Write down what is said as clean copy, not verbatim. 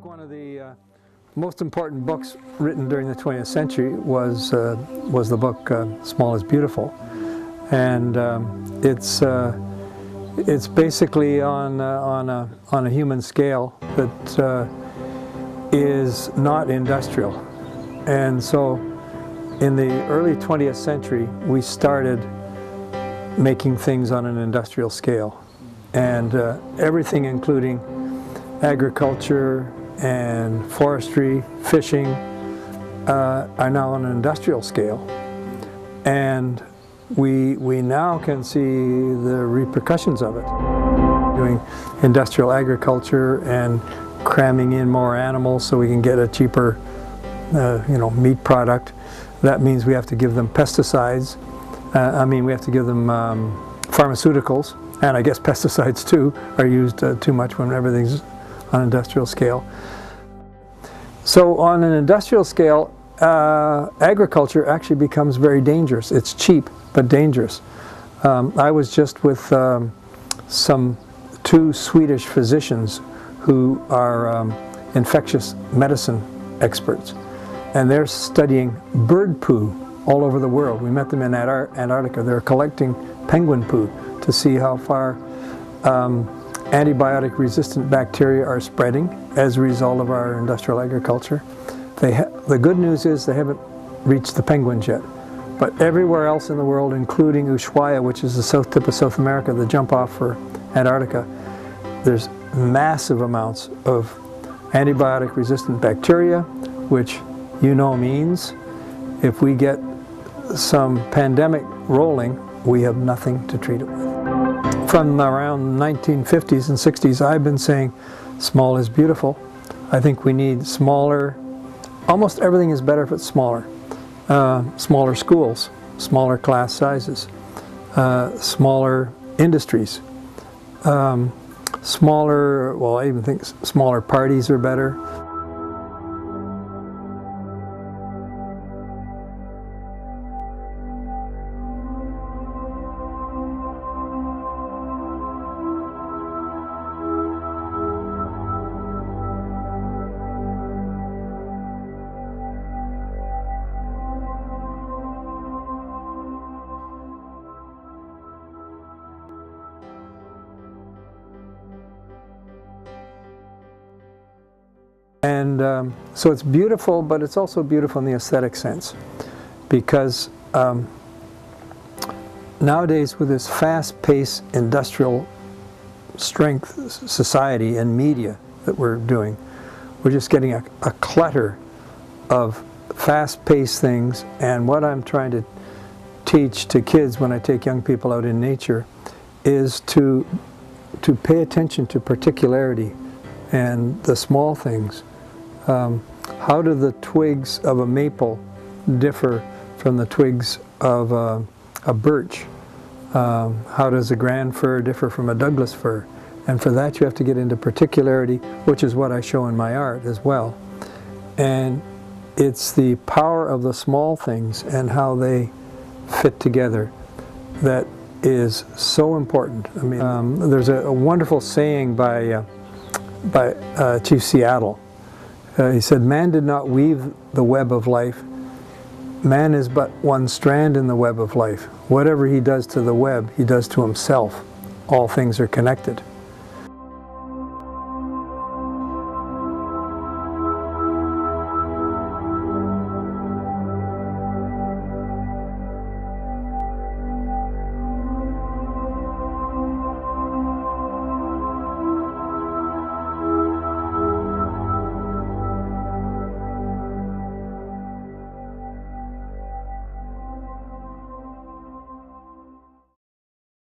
think one of the most important books written during the 20th century was the book Small is Beautiful, and it's basically on a human scale that is not industrial. And so in the early 20th century we started making things on an industrial scale, and everything including agriculture and forestry, fishing, are now on an industrial scale. And we now can see the repercussions of it. Doing industrial agriculture and cramming in more animals so we can get a cheaper meat product. That means we have to give them pesticides. We have to give them pharmaceuticals, and I guess pesticides too are used too much when everything's on an industrial scale. So on an industrial scale, agriculture actually becomes very dangerous. It's cheap but dangerous. I was just with two Swedish physicians who are infectious medicine experts, and they're studying bird poo all over the world. We met them in Antarctica. They're collecting penguin poo to see how far antibiotic-resistant bacteria are spreading as a result of our industrial agriculture. The good news is they haven't reached the penguins yet, but everywhere else in the world, including Ushuaia, which is the south tip of South America, the jump-off for Antarctica, there's massive amounts of antibiotic-resistant bacteria, which means if we get some pandemic rolling, we have nothing to treat it with. From around 1950s and 60s, I've been saying small is beautiful. I think we need smaller, almost everything is better if it's smaller. Smaller schools, smaller class sizes, smaller industries, smaller, well, I even think smaller parties are better. And so it's beautiful, but it's also beautiful in the aesthetic sense, because nowadays with this fast-paced industrial strength society and media that we're doing, we're just getting a clutter of fast-paced things. And what I'm trying to teach to kids when I take young people out in nature is to pay attention to particularity and the small things. How do the twigs of a maple differ from the twigs of a birch? How does a grand fir differ from a Douglas fir? And for that you have to get into particularity, which is what I show in my art as well. And it's the power of the small things and how they fit together that is so important. I mean, there's a wonderful saying by Chief Seattle. He said, "Man did not weave the web of life. Man is but one strand in the web of life. Whatever he does to the web, he does to himself. All things are connected."